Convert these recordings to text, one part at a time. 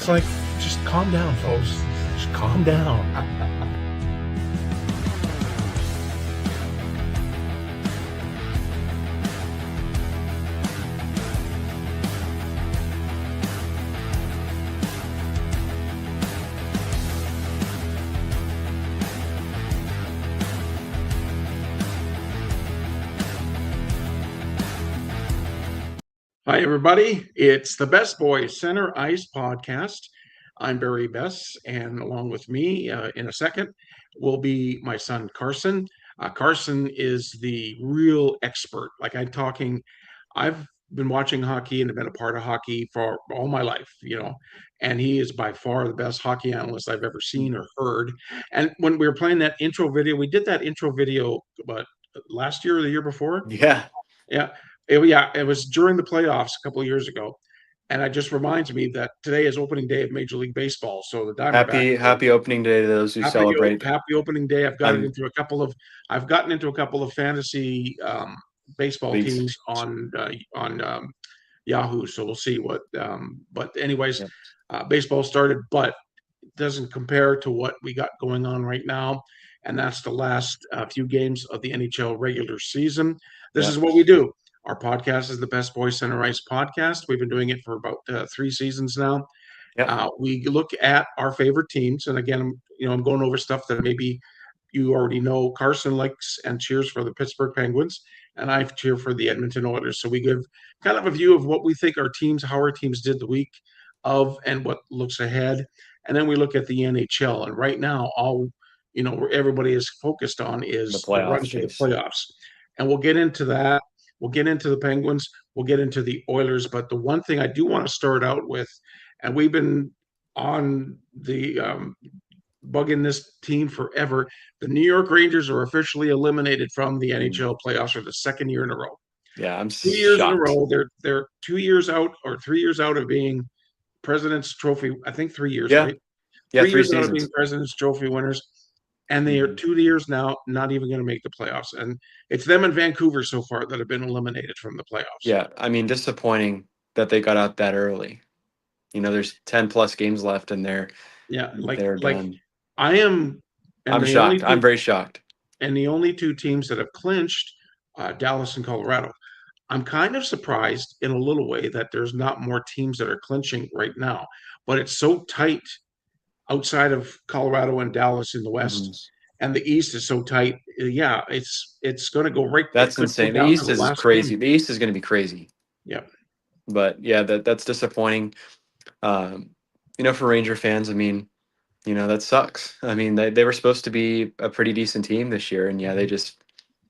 it's like, just calm down, folks. Just calm down. Hi, everybody. It's the Best Boys Center Ice podcast. I'm Barry Besse, and along with me in a second will be my son, Carson. Carson is the real expert. I've been watching hockey and have been a part of hockey for all my life, and he is by far the best hockey analyst I've ever seen or heard. And when we were playing that intro video, we did that intro video, about last year or the year before? Yeah. Yeah. It was during the playoffs a couple of years ago. And it just reminds me that today is opening day of Major League Baseball. So the Diamondbacks. Happy opening day to those who celebrate. Happy opening day. I've gotten into a couple of fantasy baseball Leagues. teams on Yahoo. So we'll see but anyways, baseball started, but it doesn't compare to what we got going on right now. And that's the last few games of the NHL regular season. This is what we do. Our podcast is the Best Boys Center Ice podcast. We've been doing it for about 3 seasons now. We look at our favorite teams. And again, I'm going over stuff that maybe you already know. Carson likes and cheers for the Pittsburgh Penguins, and I cheer for the Edmonton Oilers. So we give kind of a view of what we think how our teams did the week of, and what looks ahead. And then we look at the NHL. And right now, where everybody is focused on is the run to the playoffs. And we'll get into that. We'll get into the Penguins. We'll get into the Oilers. But the one thing I do want to start out with, and we've been on the bugging this team forever, the New York Rangers are officially eliminated from the NHL playoffs for the second year in a row. Yeah, I'm 2 years shocked. in a row. They're 2 years out, or 3 years out of being President's Trophy. I think 3 years, right? Yeah, 3 years seasons. out of being President's Trophy winners. And they are 2 years now not even going to make the playoffs. And it's them and Vancouver so far that have been eliminated from the playoffs. Yeah, I mean, disappointing that they got out that early. There's 10 plus games left, and they're done. I'm shocked. I'm very shocked. And the only 2 teams that have clinched, Dallas and Colorado. I'm kind of surprised in a little way that there's not more teams that are clinching right now, but it's so tight outside of Colorado and Dallas in the West, and the East is so tight. Yeah, it's going to go right. That's insane. The East is crazy. The East is going to be crazy. Yeah, but yeah, that's disappointing. For Ranger fans, I mean, that sucks. I mean, they were supposed to be a pretty decent team this year, and they just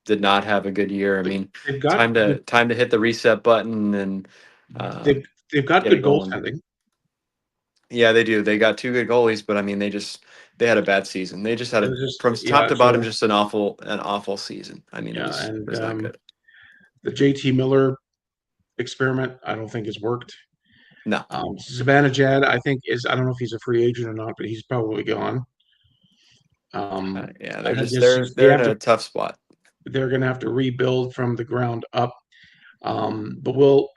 did not have a good year. I mean, time to hit the reset button, and they've got good goaltending. Yeah, they do. They got 2 good goalies, but I mean, they had a bad season. They just had from top to bottom just an awful season. I mean, it was not good. The JT Miller experiment, I don't think has worked. No. Zibanejad, I think I don't know if he's a free agent or not, but he's probably gone. They're in a tough spot. They're going to have to rebuild from the ground up. But we'll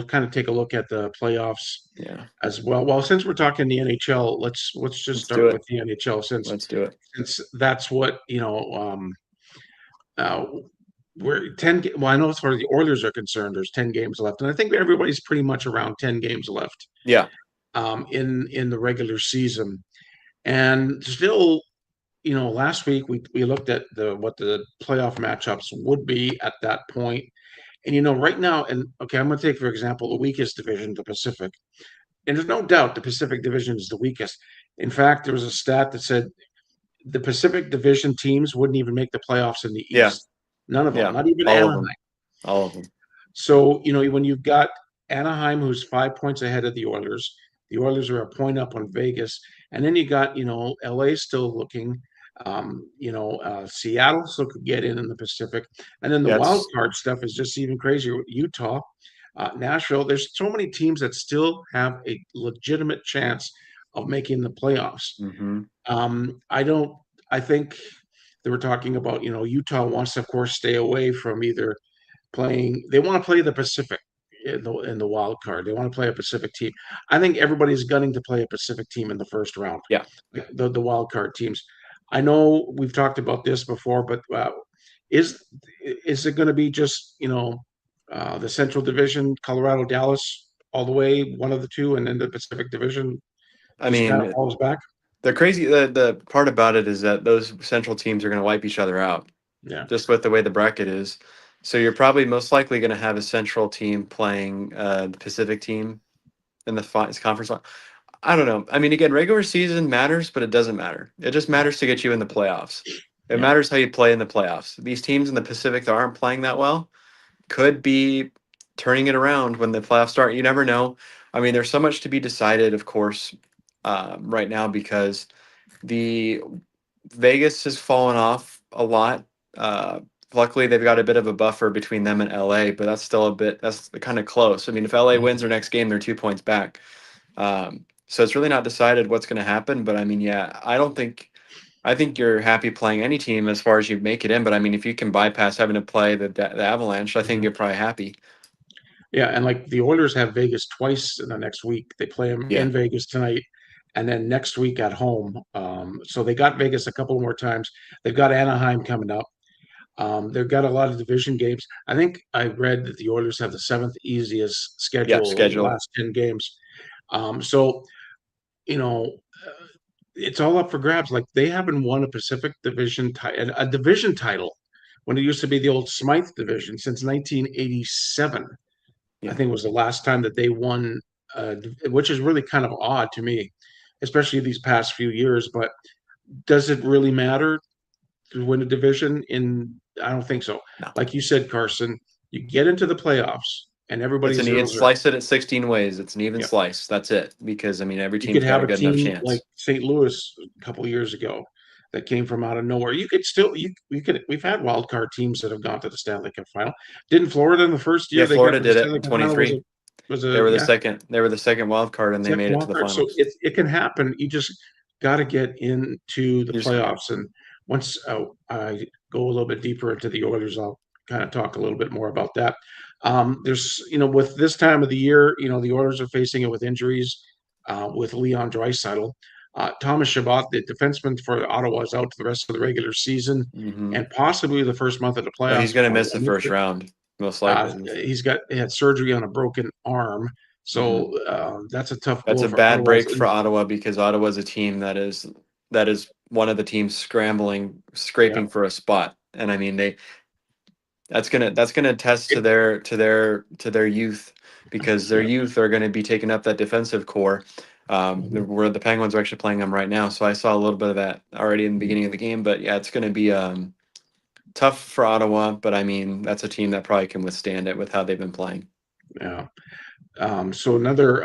kind of take a look at the playoffs as well. Well, since we're talking the NHL, let's just start with the NHL let's do it. Since that's what we're 10. Well, I know as far as the Oilers are concerned, there's 10 games left, and I think everybody's pretty much around 10 games left. Yeah. In the regular season, and still, last week we looked at what the playoff matchups would be at that point. And right now, I'm going to take, for example, the weakest division, the Pacific. And there's no doubt the Pacific Division is the weakest. In fact, there was a stat that said the Pacific Division teams wouldn't even make the playoffs in the East. Yeah. None of them, not even Anaheim. All of them. So, when you've got Anaheim, who's 5 points ahead of the Oilers are a point up on Vegas. And then you got, LA still looking. Seattle still could get in the Pacific, and then the wild card stuff is just even crazier. Utah, Nashville. There's so many teams that still have a legitimate chance of making the playoffs. I think they were talking about, Utah wants to, of course, stay away from either playing. They want to play the Pacific. in the wild card. They want to play a Pacific team. I think everybody's gunning to play a Pacific team in the first round, Yeah. like the wild card teams. I know we've talked about this before, but is is it going to be just the Central Division, Colorado, Dallas, all the way, one of the two, and then the Pacific Division I just kind of mean, falls back? the crazy the part about it is that those central teams are going to wipe each other out Yeah, just with the way the bracket is. So you're probably most likely going to have a central team playing the Pacific team in the conference. I don't know. I mean, again, regular season matters, but it doesn't matter. It just matters to get you in the playoffs. It yeah, matters how you play in the playoffs. These teams in the Pacific that aren't playing that well could be turning it around when the playoffs start. You never know. I mean, there's so much to be decided, of course, right now because the Vegas has fallen off a lot. Uh, Luckily, they've got a bit of a buffer between them and LA, but that's kind of close. I mean, if LA wins mhm, their next game, they're 2 points back. So it's really not decided what's going to happen. But I mean, yeah, I think you're happy playing any team as far as you make it in. But I mean, if you can bypass having to play the Avalanche, I think mhm. you're probably happy. Yeah, and like the Oilers have Vegas twice in the next week. They play them Yeah. in Vegas tonight, and then next week at home. So they got Vegas a couple more times. They've got Anaheim coming up. They've got a lot of division games. I think I read that the Oilers have the seventh easiest Yeah. schedule in the Schedule. last 10 games. So, you know, it's all up for grabs. Like they haven't won a Pacific Division a division title when it used to be the old Smythe Division since 1987. I Yeah. think was the last time that they won, which is really kind of odd to me, especially these past few years. But does it really matter to win a division? I don't think so. No. Like you said, Carson, you get into the playoffs and everybody It's zeroes. slice it at 16 ways. It's an even Yeah, slice. That's it. Because I mean, every you could team's got have a a good enough team like chance. St. Louis a couple of years ago that came from out of nowhere. You could still you could we've had wild card teams that have gone to the Stanley Cup final. Didn't Florida in the first Yeah, year they got Florida to the did it Stanley in Cup final was 23. They a were the yeah. second. They were the second wild card, and they Second made it to wild the card. So finals. it can happen. You just got to get into the You just playoffs. And once I go a little bit deeper into the Oilers, I'll kind of talk a little bit more about that. There's, with this time of the year, the Oilers are facing it with injuries with Leon Draisaitl. Thomas Chabot, the defenseman for Ottawa, is out to the rest of the regular season hmm and possibly the first month of the He's playoffs. going to miss the first round, most likely. He had surgery on a broken arm. hmm So that's a tough That's blow a for bad Ottawa. break for Ottawa because Ottawa's a team that is one of the teams Yeah, scraping for a spot. And I mean, that's gonna attest to it, their youth because their yeah, youth are going to be taking up that defensive core. mhm, Where the Penguins are actually playing them right now, so I saw a little bit of that already in the mhm, beginning of the game. But yeah, it's going to be tough for Ottawa. But I mean, that's a team that probably can withstand it with how they've been playing. yeah. So another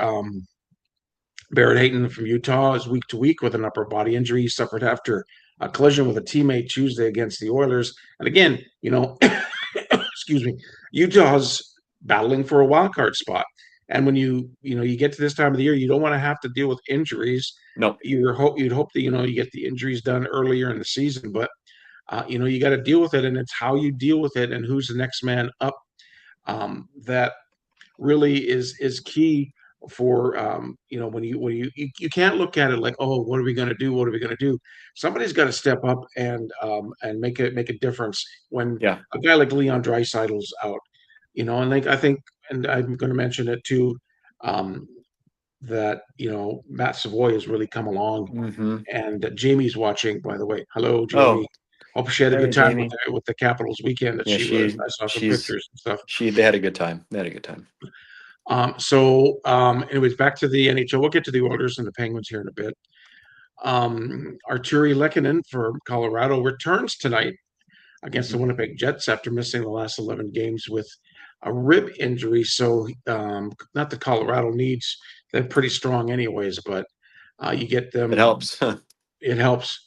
Barrett Hayton from Utah is week to week with an upper body injury he suffered after a collision with a teammate Tuesday against the Oilers. And again, excuse me, Utah's battling for a wild card spot. And when you get to this time of the year, you don't want to have to deal with injuries. Nope. You'd hope that you get the injuries done earlier in the season, but you got to deal with it, and it's how you deal with it and who's the next man up that really is key for when you can't look at it like, oh, what are we going to do, what are we going to do. Somebody's got to step up and make a difference when Yeah. a guy like Leon Draisaitl's out, and like I think, and I'm going to mention it too, um, that Matt Savoy has really come along, hmm and Jamie's watching, by the way. Hello, Oh, Jamie. Hope she had a hey, good time with Jamie. the Capitals weekend that Yeah, she was. I saw some pictures and stuff. they had a good time. They had a good time. Anyways, back to the NHL. We'll get to the Oilers and the Penguins here in a bit. Arturi Lehkonen for Colorado returns tonight against the hmm Winnipeg Jets after missing the last 11 games with a rib injury. So, not the Colorado needs. They're pretty strong, anyways, but you get It them, helps. it helps.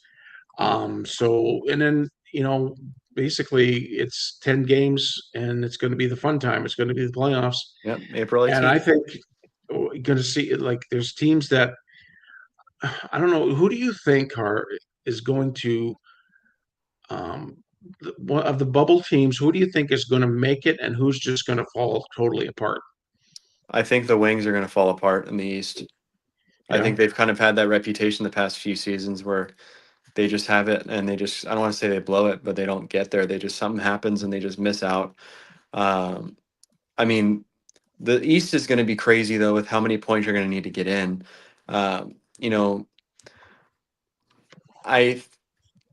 And then, basically it's 10 games and it's going to be the fun time. It's going to be the playoffs. Yep, April And I 18th. think we're going to see like there's teams that I don't know. Who do you think is going to one of the bubble teams? Who do you think is going to make it, and who's just going to fall totally apart? I think the Wings are going to fall apart in the East. I Yeah. think they've kind of had that reputation the past few seasons where they just have it and they just, I don't want to say they blow it, but they don't get there. They just, something happens and they just miss out. Um, I mean, the East is going to be crazy though with how many points you're going to need to get in. You know, I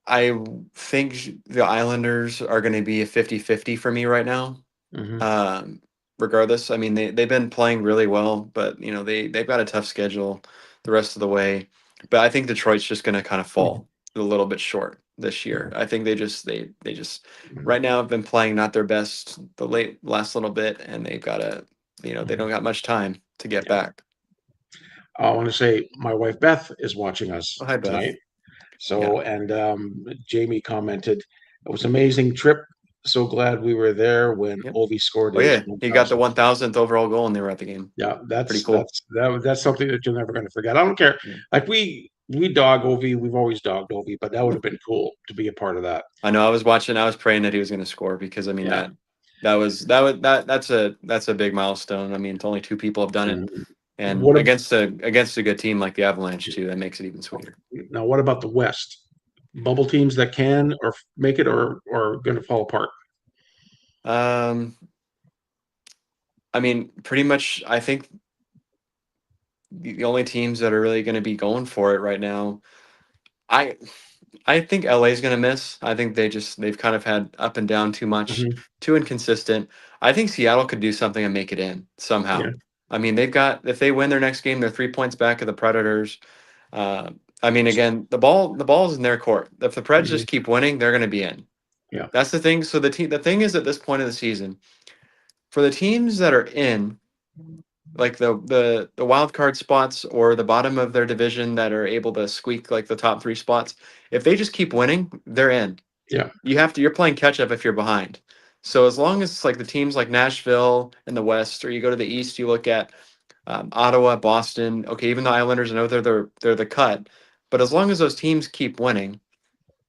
I think the Islanders are going to be a 50-50 for me right now. Hmm. Um, Regardless, I mean they've been playing really well, but they've got a tough schedule the rest of the way. But I think Detroit's just going to kind of fall a little bit short this year. I think they just right now have been playing not their best the last little bit, and they've got to they don't got much time to get Yeah. back. I want to say my wife Beth is watching Oh, us hi Beth. tonight. Yeah. So, and Jamie commented, it was an amazing trip. So glad we were there when Yep. Ovi scored Oh his yeah, he got the 1,000th. 1,000th overall goal, and they were at the game. Yeah, Pretty cool. that's something that you're never going to forget. I don't care. Yeah. Like we dog Ovi, we've always dogged Ovi, but that would have been cool to be a part of that. I know. I was watching. I was praying that he was going to score because I mean Yeah. that's a big milestone. I mean, it's only two people have done it, Mhm. and What ab- against a good team like the Avalanche too. That makes it even sweeter. Now? What about the West? Bubble teams that can or make it or going to fall apart. Um, I mean, pretty much. I think the only teams that are really going to be going for it right now. I I think LA is going to miss. I think they've kind of had up and down too much, Hmm. too inconsistent. I think Seattle could do something and make it in Yeah, somehow. I mean, they've got if they win their next game, they're 3 points back of the Predators. Uh, I mean, again, the ball is in their court. If the Preds hmm, just keep winning, they're going to be in. yeah, That's the thing. So the thing is at this point of the season, for the teams that are in, like the wild card spots or the bottom of their division that are able to squeak like the top three spots, if they just keep winning, they're in. yeah, You're playing catch up if you're behind. So as long as like the teams like Nashville in the West, or you go to the East, you look at Ottawa, Boston. Okay, even the Islanders, I know they're the cut, but as long as those teams keep winning,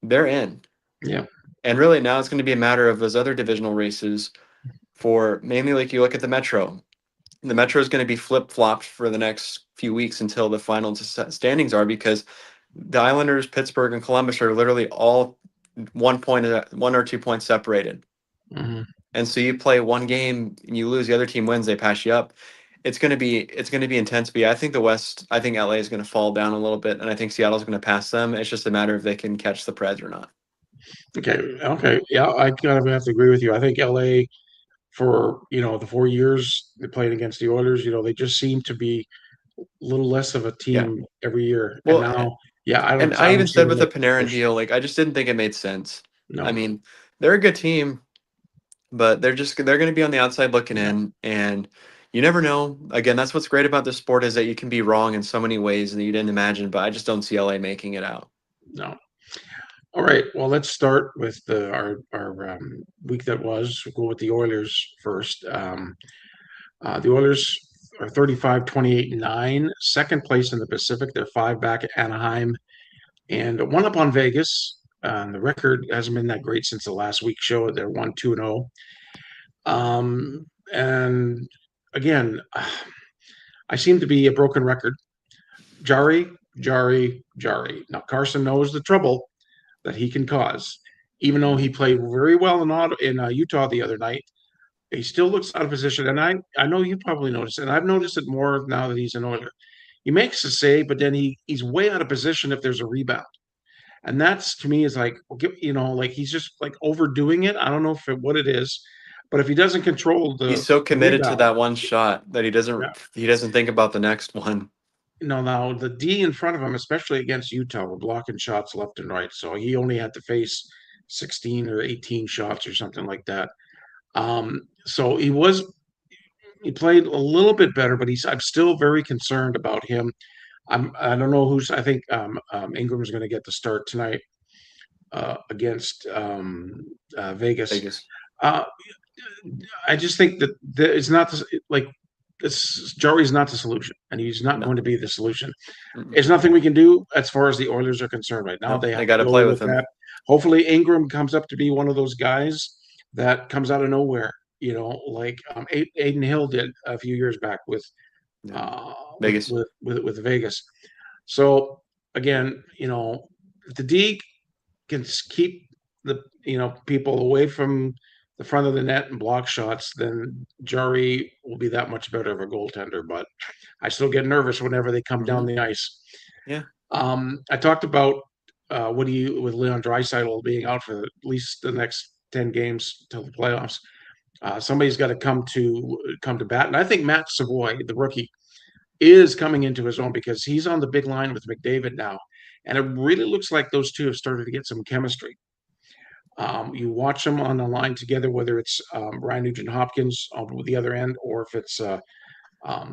they're in. yeah, And really now it's going to be a matter of those other divisional races for mainly like you look at the Metro. The Metro is going to be flip flopped for the next few weeks until the final standings are because the Islanders, Pittsburgh, and Columbus are literally all 1 point, 1 or 2 points separated. hmm, And so you play one game and you lose, the other team wins, they pass you up. It's gonna be intense. But yeah, I think the West, I think LA is gonna fall down a little bit, and I think Seattle's gonna pass them. It's just a matter of they can catch the Preds or not. okay, okay, yeah. I kind of have to agree with you. I think LA for the 4 years they played against the Oilers, they just seem to be a little less of a Yeah. team every year. And Well, now, yeah, I and don't I I even don't see said them with the making a Panarin push. deal, like I just didn't think it made sense. I No, mean, they're a good team, but they're gonna be on the outside looking yeah, in, and you never know. Again, that's what's great about this sport is that you can be wrong in so many ways that you didn't imagine. But I just don't see LA making it out. no. All right. Well, let's start with our week that was. We'll go with the Oilers first. The Oilers are 35-28-9, second place in the Pacific. They're five back at Anaheim and one up on Vegas. The record hasn't been that great since the last week show. They're 1-2-0. And again, I seem to be a broken record. Jari, Jari, Jari. Now Carson knows the trouble that he can cause. Even though he played very well in Utah the other night, he still looks out of position. And I know you probably noticed, and I've noticed it more now that he's an Oiler. He makes a save, but then he's way out of position if there's a rebound. And that's to me is like, like he's just like overdoing it. I don't know what it is, but if he doesn't control He's the so committed to rebound, that one shot that yeah. he doesn't think about the next one. Now the D in front of him, especially against Utah, were blocking shots left and right. So he only had to face 16 or 18 shots or something like that. So he played a little bit better, but I'm still very concerned about him. I don't know I think Ingram's going to get the start tonight against Vegas. Vegas. Uh, I just think that it's not like Joey's not the solution, and he's not No. going to be the solution. Mm-mm. There's nothing we can do as far as the Oilers are concerned right now. No, They they have got to to go play with with that. him. Hopefully, Ingram comes up to be one of those guys that comes out of nowhere. like Aiden Hill did a few years back with Yeah. uh, Vegas. with Vegas. So again, if the D can keep the people away from the front of the net and block shots, then Jari will be that much better of a goaltender. But I still get nervous whenever they come down Hmm. the ice. Yeah. I talked about with Leon Draisaitl being out for at least the next 10 games till the playoffs. Somebody's got to come to bat, and I think Matt Savoy, the rookie, is coming into his own because he's on the big line with McDavid now, and it really looks like those two have started to get some chemistry. You watch them on the line together, whether it's Ryan Nugent Hopkins on the other end or if it's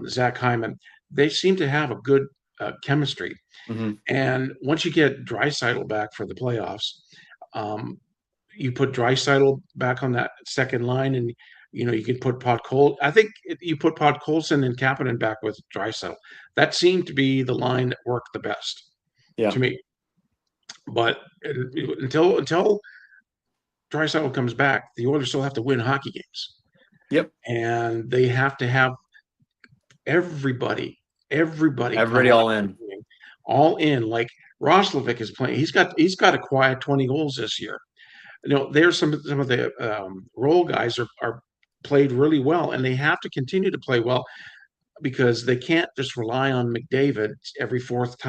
Zach Hyman. They seem to have a good chemistry. Hmm. And once you get Draisaitl back for the playoffs, um, you put Draisaitl back on that second line, and you could put I think you put Podkolzin and Kapanen back with Draisaitl. That seemed to be the line that worked the best Yeah. to me. But until Draisaitl comes back, the Oilers still have to win hockey games, Yep. and they have to have everybody, everybody Everybody playing all in. all in. Like Roslovic is playing. He's got a quiet 20 goals this year. There's some of the role guys are played really well, and they have to continue to play well because they can't just rely on McDavid every Yeah. fourth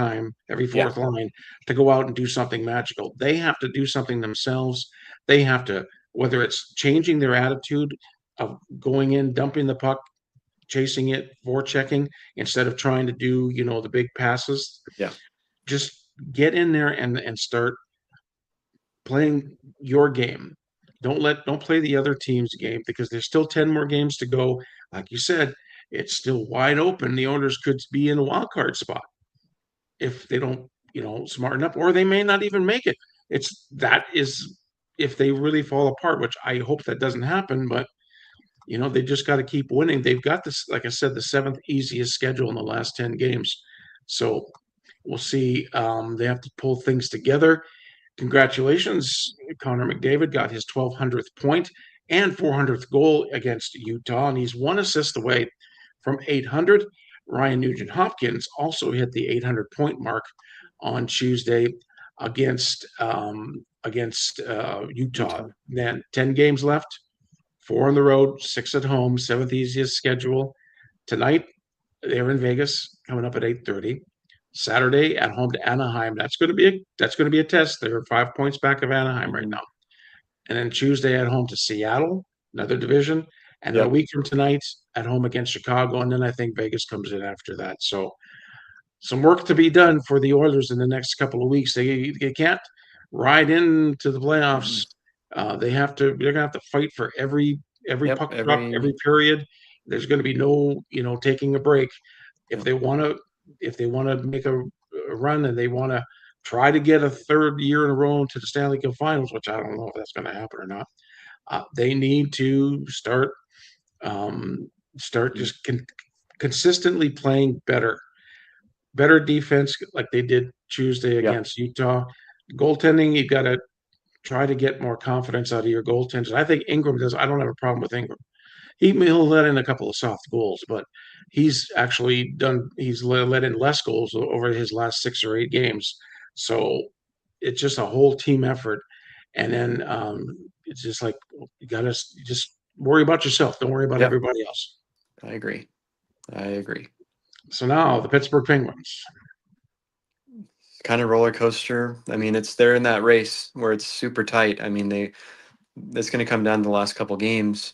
line to go out and do something magical. They have to do something themselves. They have to, whether it's changing their attitude of going in, dumping the puck, chasing it, forechecking instead of trying to do, the big passes. Yeah. Just get in there and start playing your game. Don't play the other team's game because there's still 10 more games to go. Like you said, it's still wide open. The Oilers could be in a wild card spot if they don't, smarten up, or they may not even make it. That is if they really fall apart, which I hope that doesn't happen, but they just got to keep winning. They've got this, like I said, the seventh easiest schedule in the last 10 games. So we'll see. They have to pull things together. Congratulations, Connor McDavid got his 1,200th point and 400th goal against Utah, and he's one assist away from 800. Ryan Nugent Hopkins also hit the 800-point mark on Tuesday against Utah. Utah. Then 10 games left, 4 on the road, 6 at home, seventh easiest schedule. Tonight they're in Vegas, coming up at 8:30. Saturday at home to Anaheim. That's going to be a test. They're 5 points back of Anaheim right Hmm. now. And then Tuesday at home to Seattle, another division. And then a Yep. week from tonight at home against Chicago. And then I think Vegas comes in after that. So some work to be done for the Oilers in the next couple of weeks. They can't ride into the Hmm. playoffs. They're gonna have to fight for every Yep. puck drop, Every. every period. There's going to be no, taking a break if Yep. they want to make a run and they want to try to get a third year in a row to the Stanley Cup Finals, which I don't know if that's going to happen or not. They need to start Mm. just consistently playing better defense like they did Tuesday Yep. against Utah. Goaltending, you got to try to get more confidence out of your goaltenders. I think Ingram does. I don't have a problem with Ingram. He'll let in a couple of soft goals, but he's let in less goals over his last 6 or 8 games. So it's just a whole team effort. And then it's just like you gotta just worry about yourself. Don't worry about Yep. everybody else. I agree. I agree. So now the Pittsburgh Penguins. Kind of roller coaster. I mean, they're in that race where it's super tight. I mean, it's going to come down to the last couple games.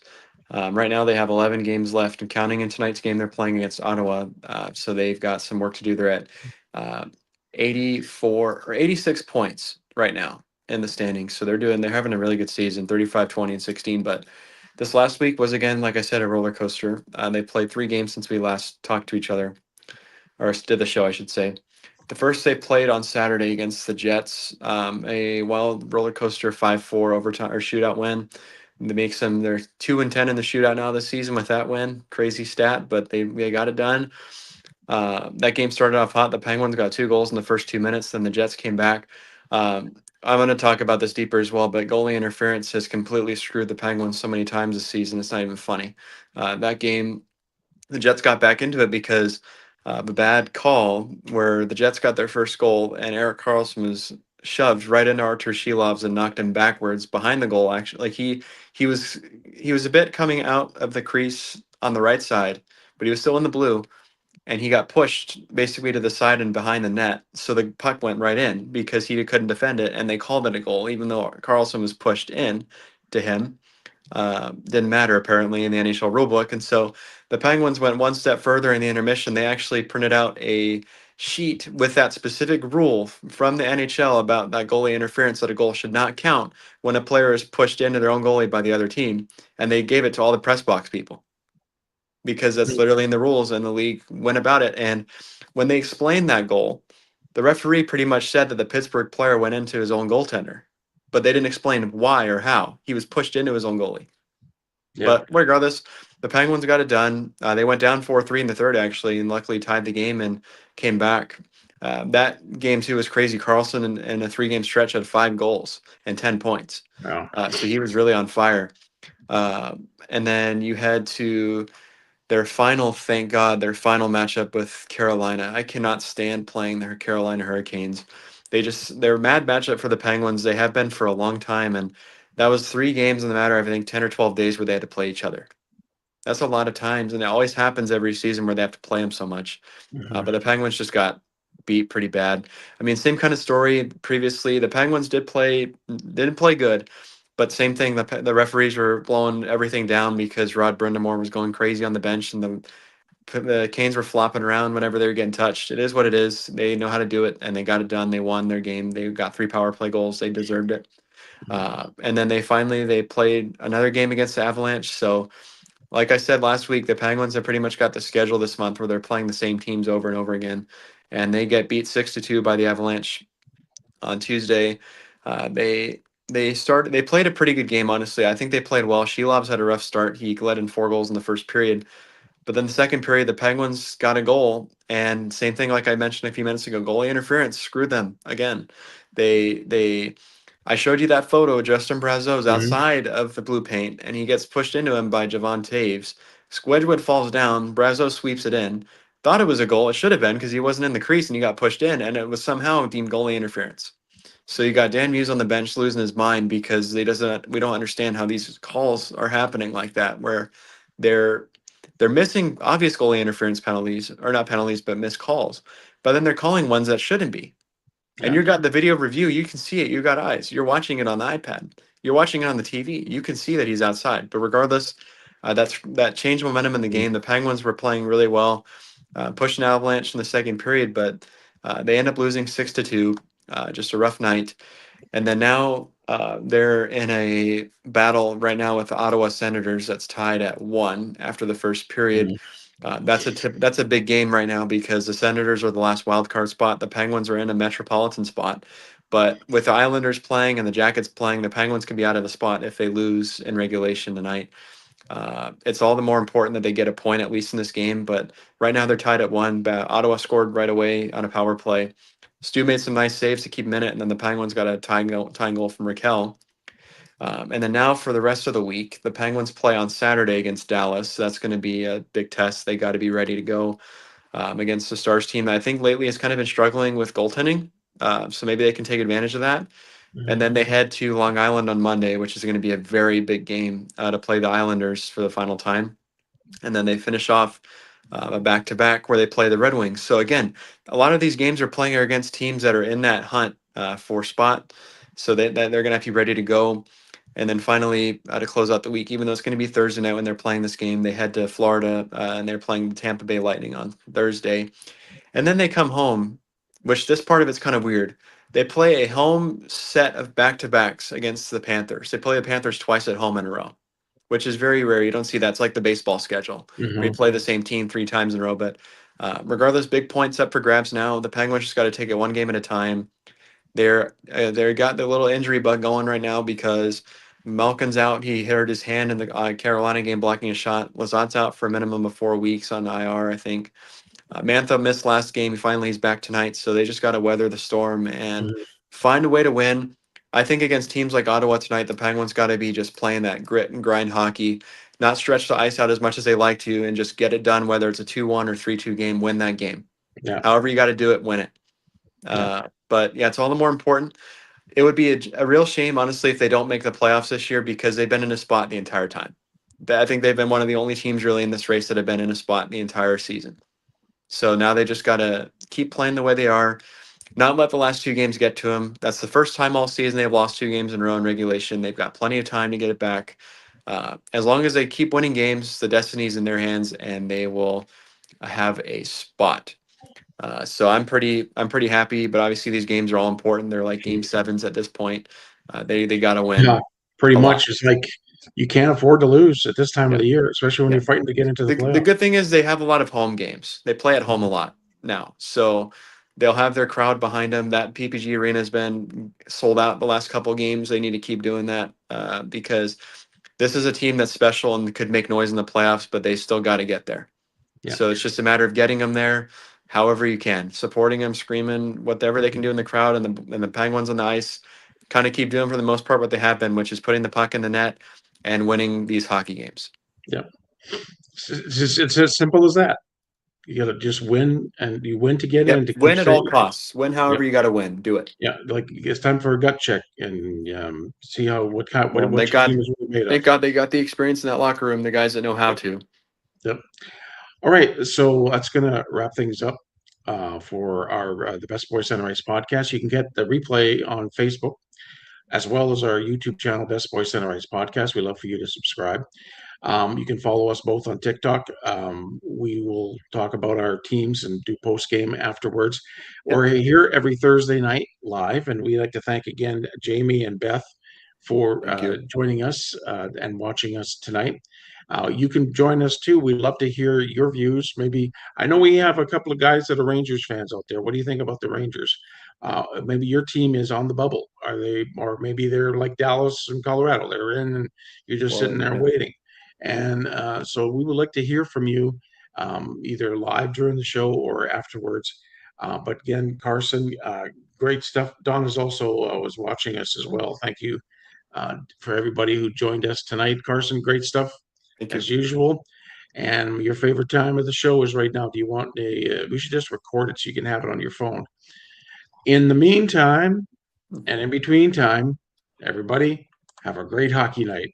Right now, they have 11 games left, and counting in tonight's game, they're playing against Ottawa. So they've got some work to do. They're at uh, 84 or 86 points right now in the standings. So they're having a really good season, 35, 20, and 16. But this last week was, again, like I said, a roller coaster. They played 3 games since we last talked to each other, or did the show, I should say. The first they played on Saturday against the Jets, a wild roller coaster 5-4 overtime or shootout win. That makes them they're 2-10 in the shootout now this season with that win. Crazy stat, but they got it done. That game started off hot. The Penguins got 2 goals in the first 2 minutes. Then the Jets came back. I'm going to talk about this deeper as well, but goalie interference has completely screwed the Penguins so many times this season. It's not even funny. That game, the Jets got back into it because of a bad call where the Jets got their first goal and Eric Carlson was shoved right into Artur Shilov's and knocked him backwards behind the goal. Actually, like he was he was a bit coming out of the crease on the right side, but he was still in the blue, and he got pushed basically to the side and behind the net. So the puck went right in because he couldn't defend it, and they called it a goal, even though Carlson was pushed in to him. Didn't matter apparently in the NHL rulebook, and so the Penguins went one step further in the intermission. They actually printed out a sheet with that specific rule from the NHL about that goalie interference, that a goal should not count when a player is pushed into their own goalie by the other team, and they gave it to all the press box people because that's literally in the rules, and the league went about it. And when they explained that goal, the referee pretty much said that the Pittsburgh player went into his own goaltender, but they didn't explain why or how. He was pushed into his own goalie. Yeah. But regardless, the Penguins got it done. They went down 4-3 in the third, actually, and luckily tied the game and came back. That game, too, was crazy. Carlson, in a 3-game stretch, had 5 goals and 10 points. Yeah. So he was really on fire. And then you head to their final, thank God, their final matchup with Carolina. I cannot stand playing their Carolina Hurricanes. They're a mad matchup for the Penguins. They have been for a long time, and that was 3 games in the matter of, I think, 10 or 12 days where they had to play each other. That's a lot of times, and it always happens every season where they have to play them so much. Mhm. But the Penguins just got beat pretty bad. I mean, same kind of story previously. The Penguins didn't play good, but same thing. The referees were blowing everything down because Rod Brindamore was going crazy on the bench, and the Canes were flopping around whenever they were getting touched. It is what it is. They know how to do it, and they got it done. They won their game. They got 3 power play goals. They deserved it. And then they played another game against the Avalanche. So, like I said last week, the Penguins have pretty much got the schedule this month where they're playing the same teams over and over again, and they get beat 6-2 by the Avalanche on Tuesday. They played a pretty good game, honestly. I think they played well. Shelov's had a rough start. He led in 4 goals in the first period, but then the second period, the Penguins got a goal, and same thing like I mentioned a few minutes ago, goalie interference screwed them again. They I showed you that photo of Justin Brazeau's Mhm. outside of the blue paint, and he gets pushed into him by Javon Taves. Squidward falls down, Brazeau sweeps it in. Thought it was a goal. It should have been because he wasn't in the crease and he got pushed in, and it was somehow deemed goalie interference. So you got Dan Muse on the bench losing his mind because we don't understand how these calls are happening like that, where they're they're missing obvious goalie interference penalties, or not penalties, but missed calls. But then they're calling ones that shouldn't be. And Yeah. you got the video review, you can see it. You got eyes. You're watching it on the iPad. You're watching it on the TV. You can see that he's outside. But regardless, that changed momentum in the game. The Penguins were playing really well, pushing Avalanche in the second period, but they end up losing 6-2. Just a rough night. And then now they're in a battle right now with the Ottawa Senators that's tied at 1 after the first period. Mhm. That's a big game right now because the Senators are the last wild card spot. The Penguins are in a metropolitan spot. But with the Islanders playing and the Jackets playing, the Penguins can be out of the spot if they lose in regulation tonight. It's all the more important that they get a point at least in this game. But right now they're tied at 1. Ottawa scored right away on a power play. Stu made some nice saves to keep him in it, and then the Penguins got a tying goal from Raquel. And then now for the rest of the week, the Penguins play on Saturday against Dallas. That's going to be a big test. They got to be ready to go against the Stars team that I think lately has kind of been struggling with goaltending. So maybe they can take advantage of that. And Mhm. then they head to Long Island on Monday, which is going to be a very big game to play the Islanders for the final time. And then they finish off a back-to-back where they play the Red Wings. So again, a lot of these games are playing against teams that are in that hunt for spot. So they're going to have to be ready to go. And then finally, to close out the week, even though it's going to be Thursday night when they're playing this game, they head to Florida and they're playing the Tampa Bay Lightning on Thursday. And then they come home, which this part of it's kind of weird. They play a home set of back-to-backs against the Panthers. They play the Panthers twice at home in a row, which is very rare. You don't see that. It's like the baseball schedule where you Mhm. play the same team 3 times in a row. But regardless, big points up for grabs now. The Penguins just got to take it one game at a time. They're got the little injury bug going right now because Malkin's out. He hurt his hand in the Carolina game blocking a shot. Lazat's out for a minimum of 4 weeks on IR, I think. Mantha missed last game. Finally, he's back tonight. So they just got to weather the storm and Mhm. find a way to win. I think against teams like Ottawa tonight, the Penguins got to be just playing that grit and grind hockey, not stretch the ice out as much as they like to, and just get it done. Whether it's a 2-1 or 3-2 game, win that game. Yeah. However you got to do it, win it. But yeah, it's all the more important. It would be a real shame, honestly, if they don't make the playoffs this year because they've been in a spot the entire time. I think they've been one of the only teams really in this race that have been in a spot the entire season. So now they just got to keep playing the way they are, not let the last 2 games get to them. That's the first time all season they've lost 2 games in a row in regulation. They've got plenty of time to get it back. As long as they keep winning games, the destiny's in their hands, and they will have a spot. So I'm pretty happy, but obviously these games are all important. They're like game sevens at this point. They got to win. Yeah, pretty a lot. much. It's like you can't afford to lose at this time Yeah. of the year, especially when Yeah. you're fighting to get into the The playoffs. good thing is they have a lot of home games. They play at home a lot now, so they'll have their crowd behind them. That PPG arena has been sold out the last couple games. They need to keep doing that because this is a team that's special and could make noise in the playoffs, but they still got to get there. Yeah. So it's just a matter of getting them there, however you can, supporting them, screaming, whatever they can do in the crowd, and the Penguins on the ice. Kind of keep doing for the most part what they have been, which is putting the puck in the net and winning these hockey games. Yeah. It's as simple as that. You got to just win, and you win to get in. To Win at all straight. costs. Win however you got to win. Do it. Yeah, like it's time for a gut check and see what Well, your team is really made of. thank God they got the experience in that locker room. The guys that know how to. Yep. All right, so that's gonna wrap things up for our the Best Boys Center Ice podcast. You can get the replay on Facebook as well as our YouTube channel, Best Boys Center Ice podcast. We love for you to subscribe. You can follow us both on TikTok. We will talk about our teams and do post game afterwards. Yep. We're here every Thursday night live, and we like to thank again Jamie and Beth for joining us and watching us tonight. You can join us too. We'd love to hear your views. Maybe I know we have a couple of guys that are Rangers fans out there. What do you think about the Rangers? Maybe your team is on the bubble. Are they, or maybe they're like Dallas and Colorado. They're in, and you're just sitting there waiting. And so we would like to hear from you either live during the show or afterwards. But again, Carson, great stuff. Don is also was watching us as well. Thank you for everybody who joined us tonight. Carson, great stuff as usual. And your favorite time of the show is right now. Do you want we should just record it so you can have it on your phone. In the meantime, and in between time, everybody have a great hockey night.